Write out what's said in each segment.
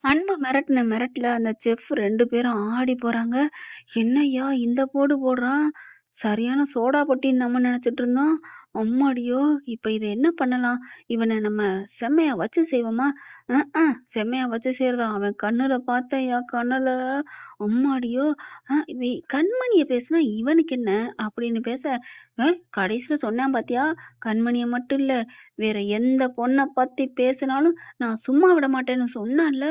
அன்பு மிரட்டுன மிரட்டுல அந்த செஃப் 2 பேரும் ஆடி போறாங்க. "என்னய்யா இந்த போடு போடுறான்? சரியான சோடா புட்டின்னு நம்ம நெனச்சுட்டு இருந்தோம். அம்மாடியோ! இப்ப இத என்ன பண்ணலாம்? இவன நம்ம செம்மையா வச்சு செய்வோமா? செம்மையா வச்சு செய்றதா? அவன் கண்ணுல பார்த்தேன்யா கண்ணுல. அம்மாடியோ! கண்மணிய பேசுனா இவனுக்கு என்ன?" அப்படின்னு பேச, கடைசில சொன்னான் பாத்தியா? கண்மணிய மட்டும் இல்ல, வேற எந்த பொண்ண பத்தி பேசுனாலும் நான் சும்மா விட மாட்டேன்னு சொன்னான்ல.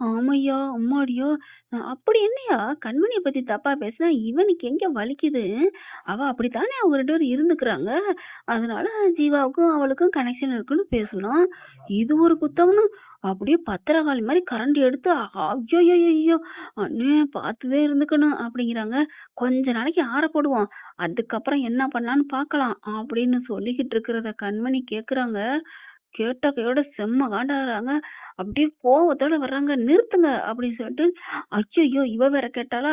ஆமையா! அம்மாடியோ! அப்படி என்னய்யா கண்மணிய பத்தி தப்பா பேசுனா இவனுக்கு எங்க வலிக்குது? அவ அப்படித்தானே அவங்க 2 பேரும் இருந்துக்கிறாங்க. அதனால ஜீவாவுக்கும் அவளுக்கும் கனெக்ஷன் இருக்குன்னு பேசுனான். இது ஒரு குத்தம்னு அப்படியே பத்திரகாளி மாரி கரண்டி எடுத்து ஐய்யய்யய்யோ! அண்ணே பார்த்துதான் இருந்துக்கணும் அப்படிங்கிறாங்க. கொஞ்ச நாளைக்கு ஆற போடுவோம். அதுக்கப்புறம் என்ன பண்ணலான்னு பார்க்கலாம் அப்படின்னு சொல்லிக்கிட்டு இருக்கிறத கண்மணி கேட்குறாங்க. கேட்ட கையோட செம்ம காண்டாகுறாங்க. அப்படியே கோவத்தோட வர்றாங்க. "நிறுத்துங்க" அப்படின்னு சொல்லிட்டு, ஐய்யய்யோ! இவ வேற கேட்டாளா?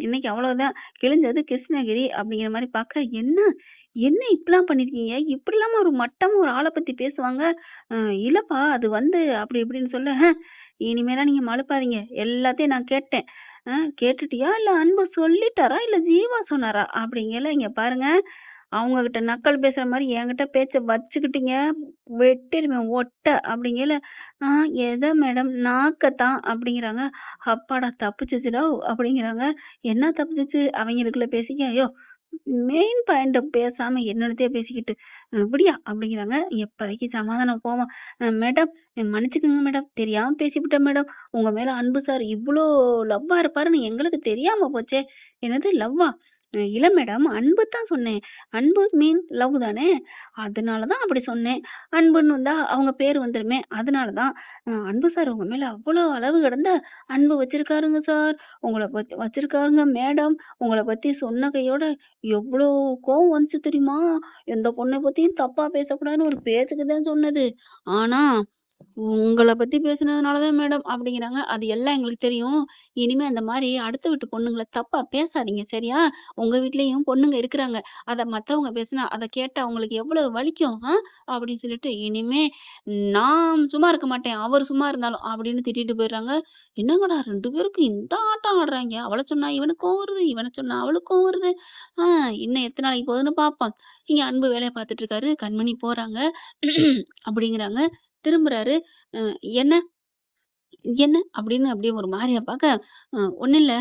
இன்னைக்கு அவ்வளவுதான். கிழிஞ்சது கிருஷ்ணகிரி அப்படிங்கிற மாரி பாக்க, "என்ன என்ன இப்படிலாம் பண்ணியிருக்கீங்க? இப்படிலாமா ஒரு மட்டமா ஒரு ஆள பத்தி பேசுவாங்க?" "அ இல்லப்பா அது வந்து" அப்படி இப்படின்னு சொல்ல, இனிமேலாம் நீங்க மழுப்பாதீங்க. எல்லாத்தையும் நான் கேட்டேன். கேட்டுட்டியா? இல்ல அன்பு சொல்லிட்டாரா? இல்ல ஜீவா சொன்னாரா?" அப்படிங்கையில, "இங்க பாருங்க, அவங்க கிட்ட நக்கல் பேசுற மாரி என்கிட்ட பேச்ச வச்சுக்கிட்டீங்க, வெட்டிருவேன் ஒட்ட" அப்படிங்கையில, "ஆ எத மேடம்? நாக்கத்தான்" அப்படிங்கிறாங்க. "அப்பாடா தப்பிச்சுச்சுடோவ்" அப்படிங்கிறாங்க. "என்ன தப்பிச்சுச்சு?" அவங்களுக்குள்ள பேசிக்க, "யோவ்! மெயின் பாயிண்ட்ட பேசாம என்னன்னத்தையோ பேசிக்கிட்டு, விடுயா" அப்படிங்கிறாங்க. இப்போதைக்கு சமாதானம் போவோம். மேடம் மன்னிச்சுக்கங்க மேடம். தெரியாம பேசிப்புட்டேன் மேடம். உங்க மேல அன்பு சார் இவ்ளோ லவ்வா இருப்பாருன்னு எங்களுக்கு தெரியாம போச்சே." "என்னது லவ்வா?" இல்ல மேடம் அன்பு தான் சொன்னேன். அன்பு மீன் லவ் தானே! அதனால தான் அப்படி சொன்னேன். அன்புன்னு வந்தா அவங்க பேரு வந்துருமே! அதனால தான். அன்பு சார் உங்க மேல அவ்வளோ அளவு கடந்த அன்பு வச்சிருக்காருங்க சார். உங்கள பத்தி வச்சிருக்காருங்க மேடம். உங்கள பத்தி சொன்ன கையோட எவ்ளோ கோவம் வந்துச்சு தெரியுமா? எந்த பொண்ண பத்தியும் தப்பா பேசக்கூடாதுன்னு ஒரு பேச்சுக்கு தான் சொன்னது. ஆனா உங்கள பத்தி பேசுனதுனால தான் மேடம் அப்படிங்கிறாங்க. அது எல்லாம் எங்களுக்கு தெரியும். இனிமே அந்த மாரி அடுத்த வீட்டு பொண்ணுங்கள தப்பா பேசாதீங்க சரியா? உங்க வீட்லயும் பொண்ணுங்க இருக்கிறாங்க. அத மத்தவங்க பேசினா, அத கேட்டா உங்களுக்கு எவ்வளவு வலிக்கும்? அப்படின்னு சொல்லிட்டு, இனிமே நான் சும்மா இருக்க மாட்டேன். அவரு சும்மா இருந்தாலும் அப்படின்னு திட்டிட்டு போயிடுறாங்க. என்னங்கடா 2 பேருக்கும் இந்த ஆட்டம் ஆடுறாய்ங்க. அவள சொன்னா இவனுக்கு கோவம் வருது. இவன சொன்னா அவளுக்கு கோவம் வருது. ஆ இன்னும் எத்தன நாளைக்கு போகுதுன்னு பார்ப்போம். இங்க அன்பு வேலைய பார்த்துட்டு இருக்காரு. கண்மணி போறாங்க. அப்படிங்கிறாங்க. திரும்புறாரு. "அ என்ன? என்ன?" அப்படின்னு அப்படியே ஒரு மாரியா பாக்க, ஒண்ணும் இல்ல."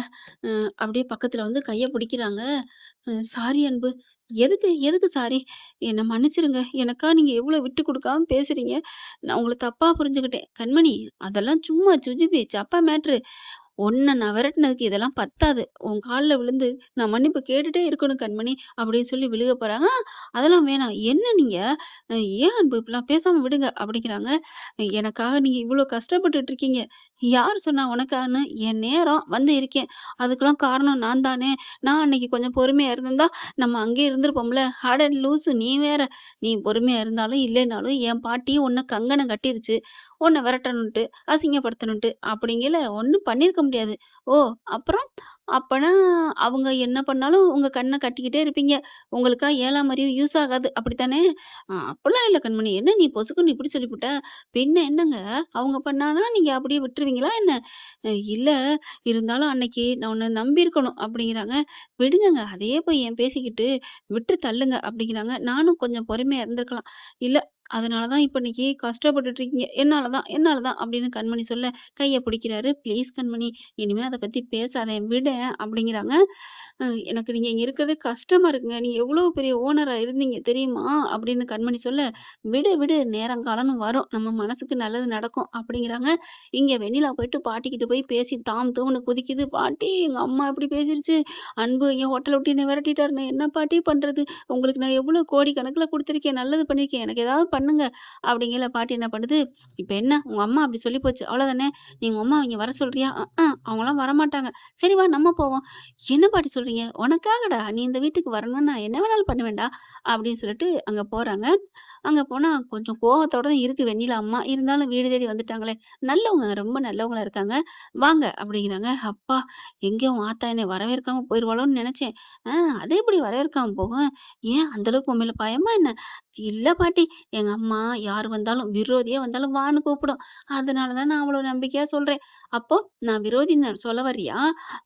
அப்படியே பக்கத்துல வந்து கைய பிடிக்கிறாங்க. சாரி அன்பு." "எதுக்கு? எதுக்கு சாரி? என்ன மன்னிச்சுருங்க. எனக்கா நீங்க எவ்வளோ விட்டு குடுக்காம பேசுறீங்க. நான் உங்கள தப்பா புரிஞ்சுக்கிட்டேன்." "கண்மணி அதெல்லாம் சும்மா சுஜிபி, சப்பா மேட்ரு. உன்ன நான் விரட்டுனதுக்கு இதெல்லாம் பத்தாது. உன் கால்ல விழுந்து நான் மன்னிப்பு கேட்டுட்டே இருக்கணும் கண்மணி." அப்படின்னு சொல்லி விழுக போறாங்க. "அதெல்லாம் வேணாம். என்ன நீங்க? அ ஏன் அன்பு இப்படிலாம் பேசாம விடுங்க." அப்படிங்கிறாங்க. "எனக்காக நீங்க இவ்வளோ கஷ்டப்பட்டுட்டு இருக்கீங்க. யார் சொன்னா உனக்காகன்னு? என் நேரம் வந்து இருக்கேன். அதுக்கெல்லாம் காரணம் நான் தானே. நான் அன்னைக்கு கொஞ்சம் பொறுமையா இருந்திருந்தா, நம்ம அங்கேயே இருந்திருப்போம்ல." "அட லூசு நீ வேற. நீ பொறுமையா இருந்தாலும், இல்லைனாலும் என் பாட்டி உன்ன கங்கணம் கட்டிருச்சு. உன்ன விரட்டணுன்ட்டு, அசிங்கப்படுத்தணுன்ட்டு." அப்படிங்கையில ஒண்ணும் பண்ணியிருக்க முடியாது. "ஓ! அப்புறம்? அப்பன்னா அவங்க என்ன பண்ணாலும் உங்க கண்ண கட்டிக்கிட்டே இருப்பீங்க. உங்களுக்கா 7ஆம் அறிவு யூஸ் ஆகாது. அப்படித்தானே?" அப்படிலாம் இல்ல கண்மணி. என்ன நீ பொசுக்குன்னு இப்படி சொல்லிப்புட்ட? பின்ன என்னங்க? அவங்க பண்ணானா நீங்க அப்படியே விட்டுருவீங்களா என்ன? இல்ல இருந்தாலும் அன்னைக்கு நான் உன்ன நம்பியிருக்கணும்." அப்படிங்கிறாங்க. "விடுங்கங்க. அதையே போய் ஏன் பேசிக்கிட்டு? விட்டு தள்ளுங்க." அப்படிங்கிறாங்க. நானும் கொஞ்சம் பொறுமையா இருந்திருக்கலாம். "இல்ல அதனால தான் இப்ப இன்னைக்கு கஷ்டப்பட்டுட்டு இருக்கீங்க. என்னால தான், என்னால தான்." அப்படின்னு கண்மணி சொல்ல, கைய பிடிக்கிறாரு. "ப்ளீஸ் கண்மணி, இனிமே அத பத்தி பேசாதேன். விடேன்." அப்படிங்கிறாங்க. எனக்கு நீங்க இங்க இருக்கிறது கஷ்டமா இருக்குங்க. நீங்க எவ்வளோ பெரிய ஓனரா இருந்தீங்க தெரியுமா?" அப்படின்னு கண்மணி சொல்ல, "விடு, விடு நேரங்காலம்னு வரும். நம்ம மனசுக்கு நல்லது நடக்கும்." அப்படிங்கிறாங்க. இங்க வெண்ணிலா போயிட்டு பாட்டிக்கிட்ட போய் பேசி தாம் தூம்னு குதிக்குது. "பாட்டி எங்க அம்மா இப்படி பேசிருச்சு. அன்பு என் ஹோட்டல விட்டு என்ன விரட்டிட்டாரு. நான் என்ன பாட்டி பண்றது? உங்களுக்கு நான் எவ்வளோ கோடிக்கணக்குல குடுத்துருக்கேன். நல்லது பண்ணியிருக்கேன். எனக்கு ஏதாவது பண்ணுங்க." அப்படிங்கையில பாட்டி என்ன பண்ணுது, "இப்ப என்ன உங்க அம்மா அப்படி சொல்லி போச்சு. அவ்வளோதானே? நீ உங்க அம்மாவ இங்க வர சொல்றியா?" அவங்கலாம் வரமாட்டாங்க." "சரி வா நம்ம போவோம்." "என்ன பாட்டி சொல்றீங்க? உனக்காகடா! நீ இந்த வீட்டுக்கு வரணும்னு நான் என்ன வேணாலும் பண்ணுவேன்டா." அப்படின்னு சொல்லிட்டு அங்க போறாங்க. அங்க போனா கொஞ்சம் கோவத்தோட தான் இருக்கு வெண்ணிலா அம்மா. இருந்தாலும் வீடு தேடி வந்துட்டாங்களே! நல்லவங்க, ரொம்ப நல்லவங்களா இருக்காங்க. வாங்க அப்படிங்கிறாங்க. அப்பா! எங்க உன் ஆத்தா என்னைய வரவேற்காம போயிருவாளோன்னு நெனச்சேன். ஆ அது எப்படி வரவேற்காம போகும்? ஏன் அந்த அளவுக்கு உன் மேல பயமா என்ன? இல்ல பாட்டி, எங்க அம்மா யார் வந்தாலும் விரோதியே வந்தாலும் வான்னு கூப்பிடும். அதனால தான் நான் அவ்வளோ நம்பிக்கையா சொல்றேன். அப்போ நான் விரோதின்னு சொல்ல வர்றியா?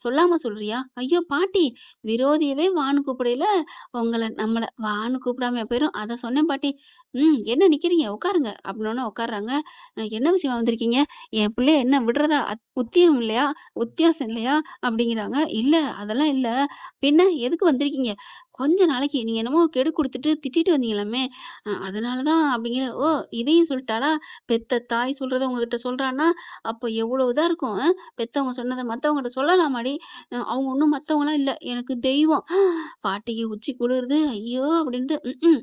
சொல்லாம சொல்றியா? ஐயோ! பாட்டி விரோதியவே வான்னு கூப்பிடையில, நம்மள வான்னு கூப்பிடாமயா போயிரும்? அத சொன்னேன் பாட்டி. என்ன நிக்கிறீங்க? உட்காருங்க. அப்படின்னோனே உட்கார்றாங்க. என்ன விஷயமா வந்திருக்கீங்க? என் பிள்ளைய என்ன விடுறதா? உத்தியம் இல்லையா? உத்தியாசம் இல்லையா? அப்படிங்கிறாங்க. இல்ல அதெல்லாம் இல்ல. பின்ன எதுக்கு வந்திருக்கீங்க? கொஞ்ச நாளைக்கு நீங்க என்னமோ கெடு குடுத்துட்டு திட்டிட்டு வந்தீங்களாமே! அதனால தான் அப்படிங்கிற ஓ! இதையும் சொல்ட்டாளா? பெத்த தாய் சொல்றத உங்ககிட்ட சொல்றான்னா, அப்போ எவ்வளோ இதா இருக்கும். பெத்தவங்க சொன்னத மத்தவங்ககிட்ட சொல்லலாமாடி? அவங்க ஒண்ணும் மத்தவங்கலாம் இல்ல. எனக்கு தெய்வம். பாட்டிக்கு உச்சி குளிருது. ஐயோ! அப்படின்ட்டு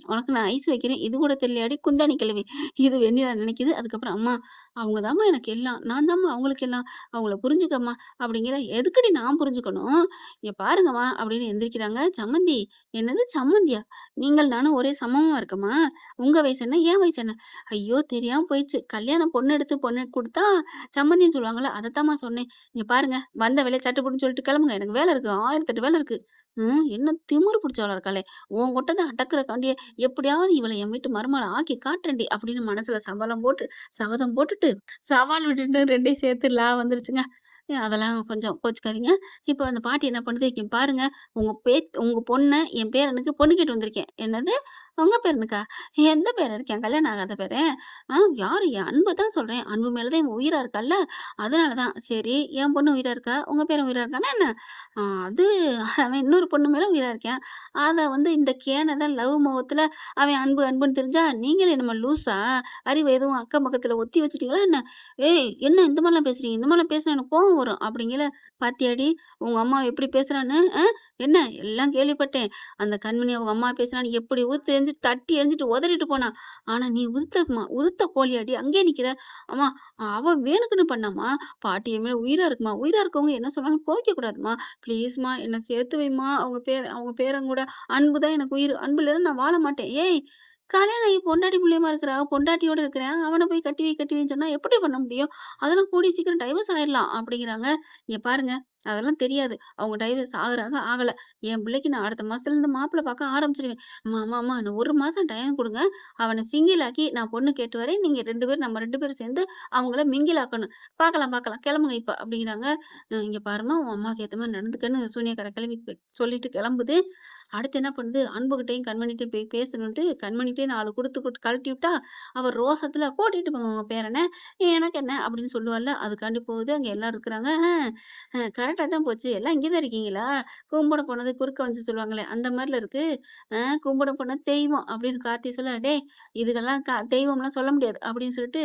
உனக்கு நான் ஐஸ் வைக்கிறேன். இது கூட தெரியலையாடி குந்தாணி கிழவி. இது வெண்ணிலா நினைக்குது. அதுக்கப்புறம் அம்மா அவங்க தாம்மா எனக்கு எல்லாம். நான் தாம்மா அவங்களுக்கு எல்லாம். அவங்கள புரிஞ்சுக்கம்மா அப்படிங்கிற எதுக்குடி நான் புரிஞ்சுக்கணும்? இங்க பாருங்கம்மா அப்படின்னு எந்திரிக்கிறாங்க. சம்மந்தி என்னது சம்மந்தியா? நீங்கள் நானும் ஒரே சமமா இருக்கமா? உங்க வயசு என்ன? என் வயசு என்ன? ஐயோ! தெரியாம போயிடுச்சு. கல்யாணம் பொண்ணு குடுத்தா சம்மந்தின்னு சொல்லுவாங்கல்ல. அதத்தாம்மா சொன்னேன். இங்க பாருங்க, வந்த வேலைய சட்டு புட்டுன்னு சொல்லிட்டு கிளம்புங்க. எனக்கு வேலை இருக்கு. 1008 வேலை இருக்கு. என்ன திமிரு பிடிச்சவளா இருக்காளே! உன் கொட்டத அடக்குறக்காண்டியே எப்படியாவது இவள என் வீட்டு மருமகள ஆக்கி காட்டுறேன்டி! அப்படின்னு மனசுல சபதம் போட்டுட்டு, சவால் விட்டுட்டு 2யும் சேர்த்து வந்துருச்சுங்க. அதெல்லாம் கொஞ்சம் கோச்சுக்காதீங்க. இப்ப அந்த பாட்டி என்ன பண்ணுது, இங்க பாருங்க உங்க பொண்ண என் பேரனுக்கு பொண்ணு கேட்டு வந்திருக்கேன். என்னது? உங்க பேரனுக்கா? எந்த பேரன் இருக்கேன்? கல்யாணம் ஆகாத பேரன்? யாரு? என் அன்ப தான் சொல்றேன். அன்பு மேல தான் இவன் உயிரா இருக்கால்ல. அதனால தான். சரி, என் பொண்ணு உயிரா இருக்கா? உங்க பேரன் உயிரா இருக்கானா என்ன? அது அவன் இன்னொரு பொண்ணு மேல உயிரா இருக்கான். அத இந்த கேன தான் லவ் மோகத்துல அவன் அன்பு அன்புன்னு தெரிஞ்சா, நீங்களே என்னம்மா லூசா? அறிவு எதுவும் அக்கம் பக்கத்துல ஒத்தி வச்சுட்டீங்களா என்ன? ஏய்! என்ன இந்த மாரிலாம் பேசுறீங்க? இந்த மாரிலாம் பேசினா எனக்கு கோவம் வரும். அப்படிங்கையில, "பாத்தியாடி உங்க அம்மா எப்படி பேசுறான்னு? என்ன? எல்லாம் கேள்விப்பட்டேன். அந்த கண்மணி அவங்க அம்மா பேசுனான்னு எப்படி உதுத்து எறிஞ்சுட்டு தட்டி எறிஞ்சுட்டு உதறிட்டு போனா. ஆனா நீ உதுத்த கோழியாடி அங்கேயே நிக்கிற. அம்மா அவ வேணுக்குன்னு பண்ணாம்மா. பாட்டி என் மேல உயிரா இருக்கும்மா. உயிரா இருக்கவங்க என்ன சொன்னாலும் கோவிக்க கூடாதும்மா. ப்ளீஸ்மா என்ன சேர்த்து வைம்மா. அவங்க பேரன் கூட. அன்பு தான் எனக்கு உயிரு. அன்பு இல்லன்னா நான் வாழ மாட்டேன். ஏய்! கல்யாணம் ஆகி பொண்டாட்டி புள்ளையுமா இருக்கிறா. பொண்டாட்டியோட இருக்கிறேன். அவன போய் கட்டி வைன்னு சொன்னா எப்படி பண்ண முடியும்? அதெல்லாம் கூடிய சீக்கிரம் டைவர்ஸ் ஆயிரலாம் அப்படிங்கிறாங்க. இங்க பாருங்க, அதெல்லாம் தெரியாது. அவங்க டைவர்ஸ் ஆகுறாங்க, ஆகல. என் பிள்ளைக்கு நான் அடுத்த மாசத்துலருந்து மாப்பிள்ளை பார்க்க ஆரம்பிச்சுருவேன். அம்மா, அம்மா, அம்மா இன்னும் 1 மாசம் டைம் குடுங்க. அவன சிங்கிள் ஆக்கி நான் பொண்ணு கேட்டு வரேன். நீங்க 2 பேரும் நம்ம 2 பேரும் சேர்ந்து அவங்கள மிங்கில் ஆக்கணும். பார்க்கலாம், பார்க்கலாம். கிளம்புங்க இப்ப அப்படிங்கிறாங்க. இங்க பாரும்மா உன் அம்மாவுக்கு ஏத்த மாரி நடந்துக்கன்னு சூனியக்கார கிழவி சொல்லிட்டு கிளம்புது. அடுத்து என்ன பண்ணுது, அன்புகிட்டயும், கண்மணிட்டயும் போய் பேசணுன்ட்டு கண்மணிட்டயே 4 குடுத்து கழட்டி விட்டா, அவ ரோசத்துல "கூட்டிட்டு போங்க உங்க பேரன. எனக்கு என்ன?" அப்படின்னு சொல்லுவாள்ல. அதுக்காண்டி போகுது. அங்க எல்லாரும் இருக்கிறாங்க. கரெக்ட்டா தான் போச்சு. எல்லாம் இங்க தான் இருக்கீங்களா? கும்பிட போனது குறுக்க வந்துச்சு சொல்லுவாங்களே, அந்த மாரில இருக்கு. கும்பிட போனது தெய்வம் அப்படின்னு கார்த்தி சொல்ல, "டேய் இதுக்கெல்லாம் தெய்வம்லாம் சொல்ல முடியாது." அப்படின்னு சொல்லிட்டு,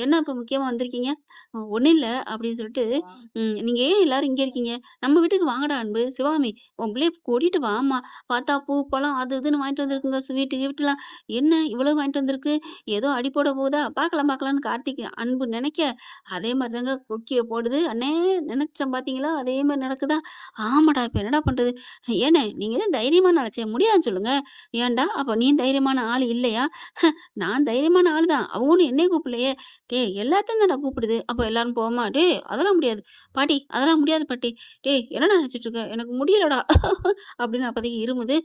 என்ன இப்ப முக்கியமா வந்திருக்கீங்க?" ஒண்ணும் இல்ல." அப்படின்னு சொல்லிட்டு, நீங்க ஏன் எல்லாரும் இங்க இருக்கீங்க? நம்ம வீட்டுக்கு வாங்கடா அன்பு. சிவாமி உன் பிள்ளைய கூட்டிட்டு வாம்மா. பார்த்தா பூ, பழம் அது இதுன்னு வாங்கிட்டு வந்திருக்குங்க. ஸ்வீட்டு கிஃப்ட்லாம். என்ன இவ்வளவு வாங்கிட்டு வந்திருக்கு? ஏதோ அடி போட போகுதா? பார்க்கலாம் பார்க்கலாம்ன்னு கார்த்திக் அன்பு நெனைக்க, அதே மாரி தாங்க கொக்கிய போடுது. "அண்ணே நெனச்சேன் பார்த்தீங்களா? அதே மாரி நடக்குதா? ஆமாடா! இப்ப என்னடா பண்றது? ஏண்ணே நீங்க தான் தைரியமான ஆளாச்சே முடியாதுன்னு சொல்லுங்க." "ஏன்டா? அப்ப நீ தைரியமான ஆள் இல்லையா?" "நான் தைரியமான ஆள் தான். அவங்க ஒண்ணும் என்னைய கூப்பிடலையே." "டேய் எல்லாத்தையும் தான்டா கூப்பிடுது. அப்ப எல்லாரும் போவோமா?" "டேய் அதெல்லாம் முடியாது." "பாட்டி அதெல்லாம் முடியாது பாட்டி." "டேய் என்னடா நெனச்சுட்டு இருக்க? எனக்கு முடியலடா." அப்படின்னு அப்பதைக்கு இருமுது.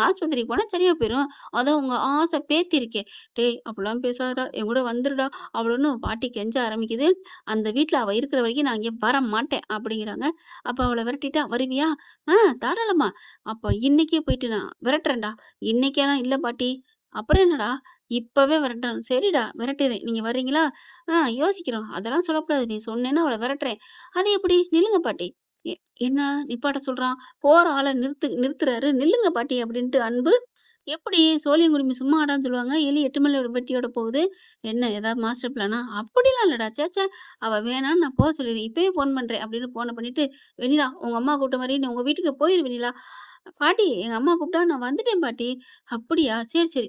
ஆஸ்பத்திரிக்கு போனா சரியா போயிரும். அதான் உங்க ஆசை பேத்தி இருக்கே. டேய் அப்படிலாம் பேசாதடா. என் கூட வந்துருடா. அப்படின்னு பாட்டி கெஞ்ச ஆரம்பிக்குது. அந்த வீட்ல அவ இருக்கிற வரைக்கும் நான் இங்க வரமாட்டேன் அப்படிங்கிறாங்க. அப்ப அவள விரட்டிட்டா, வருவியா? ஆ தாராளமா. அப்ப இன்னைக்கே போயிட்டு நான் விரட்டுறேன்டா. இன்னைக்கேலாம் இல்ல பாட்டி. அப்புறம் என்னடா? இப்பவே விரட்டுறேன். சரிடா விரட்டுறேன். நீங்க வர்றீங்களா? யோசிக்கிறோம். அதெல்லாம் சொல்லக்கூடாது. நீ சொன்னேன்னா அவள விரட்டுறேன். அது எப்படி? நில்லுங்க பாட்டி. எ என்ன நிப்பாட்ட சொல்றான்? போற ஆள நிறுத்துறாரு. "நில்லுங்க பாட்டி" அப்படின்ட்டு அன்பு. எப்படி சோழியம் குடுமி சும்மா ஆடான்னு சொல்லுவாங்க. எலி 8 மலை வெட்டியோட போகுது. என்ன ஏதாவது மாஸ்டர் பிளானா? அப்படிலாம் இல்லடா. ச்சே! ச்சே! அவ வேணான்னு நான் சொல்லிருக்கேன். இப்பயே ஃபோன் பண்றேன் அப்படின்னு ஃபோன பண்ணிட்டு, "வெண்ணிலா உங்க அம்மா கூப்பிட்ட மாரி நீ உங்க வீட்டுக்கு போயிரு வெண்ணிலா." "பாட்டி எங்க அம்மா கூப்பிட்டா நான் வந்துட்டேன் பாட்டி." "அப்படியா? சரி, சரி.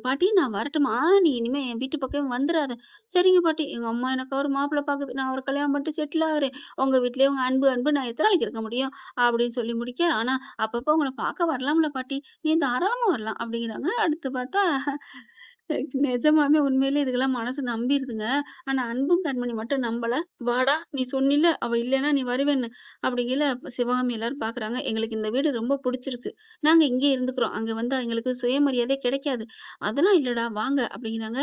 பாட்டி நான் வரட்டுமா? நீ இனிமே என் வீட்டு பக்கமே வந்துராத." "சரிங்க பாட்டி. எங்க அம்மா எனக்கு ஒரு மாப்பிள்ளை பாக்குது. நான் அவர கல்யாணம் பண்ணிட்டு செட்டில் ஆகுறேன். உங்க வீட்லயே உங்க அன்பு அன்பு நான் எத்தன நாளைக்கு இருக்க முடியும்?" அப்படின்னு சொல்லி முடிக்க, "ஆனா அப்பப்போ உங்கள பாக்க வரலாம்ல பாட்டி." "நீ தாராளமா வரலாம்." அப்படிங்கிறாங்க. அடுத்து பார்த்தா நிஜமாவே உண்மையிலே இதுக்கெல்லாம் மனசு நம்பிருதுங்க. ஆனா அன்பும் கண்மணி மட்டும் நம்பல. "வாடா நீ சொன்னில்ல, அவ இல்லன்னா நீ வருவேன்னு." அப்படிங்கையில சிவகாமி எல்லாரும் பார்க்குறாங்க. "எங்களுக்கு இந்த வீடு ரொம்ப புடிச்சிருக்கு. நாங்க இங்கேயே இருந்துக்கிறோம். அங்க வந்தா எங்களுக்கு சுயமரியாதையே கிடைக்காது." "அதெல்லாம் இல்லடா வாங்க." அப்படிங்கிறாங்க.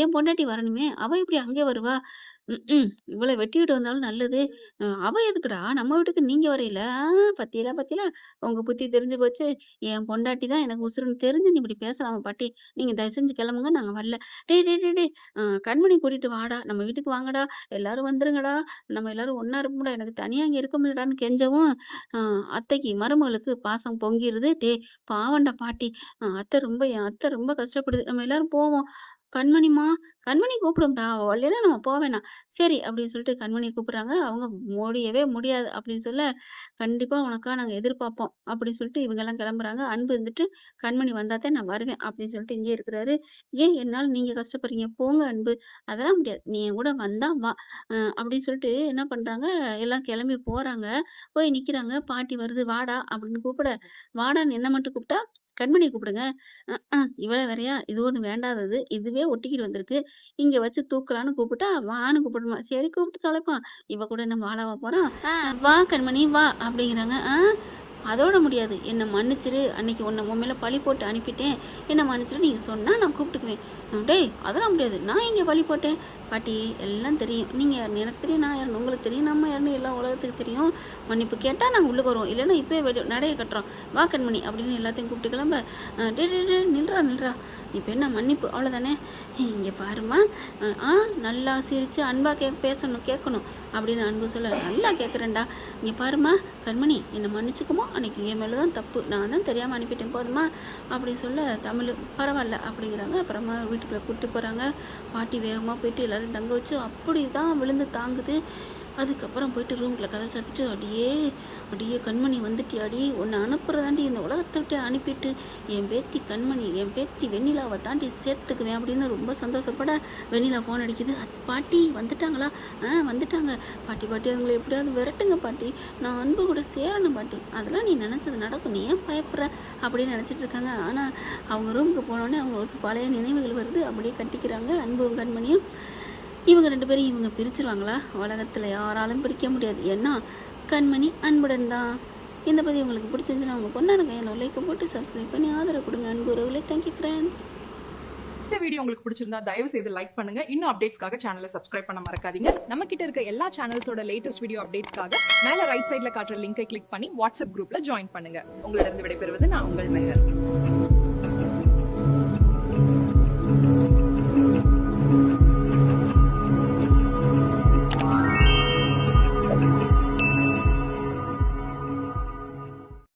என் பொண்டாட்டி வரணுமே! அவ எப்படி அங்கே வருவா? ம்ஹ்ம். இவள வெட்டி விட்டு வந்தாலும் நல்லது. அவ எதுக்குடா? நம்ம வீட்டுக்கு நீங்க வரையில. பாத்தீகளா, பாத்தீகளா? உங்க புத்தி தெரிஞ்சு போச்சு. என் பொண்டாட்டி தான் எனக்கு உசுருன்னு தெரிஞ்சு நீ இப்படி பேசலாமா பாட்டி? நீங்க தயவு செஞ்சு கிளம்புங்க. நாங்க வரல. டேய், டேய், டேய், டேய் கண்மணி கூட்டிட்டு வாடா. நம்ம வீட்டுக்கு வாங்கடா. எல்லாரும் வந்துருங்கடா. நம்ம எல்லாரும் ஒண்ணா இருப்போம்டா. எனக்கு தனியா இங்க இருக்க முடியலடான்னு கெஞ்சவும், அ அத்தைக்கு மருமகளுக்கு பாசம் பொங்கிருது. டேய் பாவம்டா பாட்டி. என் அத்தை ரொம்ப கஷ்டப்படுது. நம்ம எல்லாரும் போவோம். கண்மணிம்மா, கண்மணி கூப்பிடும்டா. அவ வரலைன்னா நம்ம போவேணாம். சரி அப்படின்னு சொல்லிட்டு கண்மணிய கூப்பிடுறாங்க. அவங்க முடியவே முடியாது அப்படின்னு சொல்ல, கண்டிப்பா உனக்கா நாங்க எதிர்பார்ப்போம் அப்படின்னு சொல்லிட்டு இவங்கலாம் கிளம்புறாங்க. அன்பு இருந்துட்டு, கண்மணி வந்தா தான் நான் வருவேன் அப்படின்னு சொல்லிட்டு இங்கேயே இருக்கிறாரு. ஏன் என்னால நீங்க கஷ்டப்படுறீங்க? போங்க அன்பு. அதெல்லாம் முடியாது. நீ என் கூட வந்தா வா. அப்படின்னு சொல்லிட்டு என்ன பண்றாங்க, எல்லாம் கிளம்பி போறாங்க. போய் நிக்கிறாங்க. பாட்டி வருது வாடா அப்படின்னு கூப்பிட, வாடான்னு என்ன மட்டும் கூப்பிட்டா, கண்மணிய கூப்பிடுங்க. இவள வேறயா? இது ஒண்ணு வேண்டாதது. இதுவே ஒட்டிக்கிட்டு வந்திருக்கு. இங்க வச்சு தூக்கலான்னு கூப்பிட்டா, வான்னு கூப்பிடணுமா? சரி கூப்பிட்டு தொலைப்பான். இவ கூட என்ன வாழவா போறான்? வா கண்மணி வா அப்படிங்கிறாங்க. அதோட முடியாது. என்ன மன்னிச்சிரு. அன்னைக்கு உன் மேல பழி போட்டு அனுப்பிட்டேன். என்ன மன்னிச்சிரு நீங்க சொன்னா நான் கூப்பிட்டுக்குவேன். டேய் அதெல்லாம் முடியாது. நான் எங்க பழி போட்டேன்? பாட்டி எல்லாம் தெரியும். நீங்க யாருன்னு எனக்கு தெரியும். நான் யாருன்னு உங்களுக்கு தெரியும். நம்ம யாருன்னு எல்லா உலகத்துக்கு தெரியும். மன்னிப்பு கேட்டா நாங்க உள்ளுக்கு வருவோம். இல்லைன்னா இப்பயே நடைய கட்டுறோம். வா கண்மணி அப்படின்னு எல்லாத்தையும் கூப்பிட்டு கிளம்ப, டேய் டேய் டேய் நில்றா நில்றா. இப்ப என்ன மன்னிப்பு அவ்வளோதானே? இங்க பாரும்மா. நல்லா சிரிச்சு அன்பா பேசணும் கேட்கணும் அப்படின்னு அன்பு சொல்ல, நல்லா கேட்குறேன்டா. இங்க பாரும்மா கண்மணி என்னை மன்னிச்சுக்குமோ அன்னைக்கு என் மேலே தான் தப்பு. நான் தான் தெரியாமல் அனுப்பிட்டேன் போதுமா அப்படி சொல்ல, தமிழ் பரவாயில்ல அப்படிங்கிறாங்க. அப்புறமா வீட்டுக்குள்ளே கூப்பிட்டு போகிறாங்க. பாட்டி வேகமாக போயிட்டு எல்லோரும் தங்க வச்சு அப்படி தான் விழுந்து தாங்குது. அதுக்கப்புறம் போயிட்டு ரூம்குள்ளே கதவை சாத்திட்டு, அடியே அடியே கண்மணி வந்துட்டியாடி, உன்னை அனுப்புறதாண்டி இந்த உலகத்தை விட்டு அனுப்பிட்டு என் பேத்தி கண்மணி என் பேத்தி வெண்ணிலாவை தாண்டி சேர்த்துக்குவேன் அப்படின்னு ரொம்ப சந்தோஷப்பட வெண்ணிலா ஃபோன் அடிக்குது. பாட்டி வந்துட்டாங்களா? வந்துட்டாங்க. பாட்டி பாட்டி அவங்களை எப்படியாவது விரட்டுங்க பாட்டி, நான் அன்பு கூட சேரணும் பாட்டி. அதெல்லாம் நீ நினச்சது நடக்கும், நீ ஏன் பயப்படுற அப்படின்னு நினச்சிட்டு இருக்காங்க. ஆனால் அவங்க ரூமுக்கு போனோடனே அவங்களுக்கு பழைய நினைவுகள் வருது. அப்படியே கட்டிக்கிறாங்க அன்பும் கண்மணியும். இவங்க 2 பேரும் இவங்க பிரிச்சிருவாங்களா? உலகத்தில் யாராலும் பிரிக்க முடியாது. ஏன்னா கண்மணி அன்புடன் தான். இந்த பதிவு உங்களுக்கு பிடிச்சிருந்துச்சுன்னா உங்கள் பொண்ணான கையில் லைக்கை போட்டு சப்ஸ்கிரைப் பண்ணி ஆதரவு கொடுங்க. அன்பு உறவுகளே, தேங்க்யூ ஃப்ரெண்ட்ஸ். இந்த வீடியோ உங்களுக்கு பிடிச்சிருந்தா தயவு செய்து லைக் பண்ணுங்க. இன்னும் அப்டேட்ஸ்க்காக சேனலை சப்ஸ்கிரைப் பண்ண மறக்காதீங்க. நம்ம கிட்ட இருக்க எல்லா சேனல்ஸோட லேட்டஸ்ட் வீடியோ அப்டேட்ஸ்க்காக மேல ரைட் சைட்ல காட்டுற லிங்கை கிளிக் பண்ணி வாட்ஸ்அப் குரூப்ல ஜாயின் பண்ணுங்க. உங்களிடம் விடைபெறுவது நான் உங்கள் மெஹர்.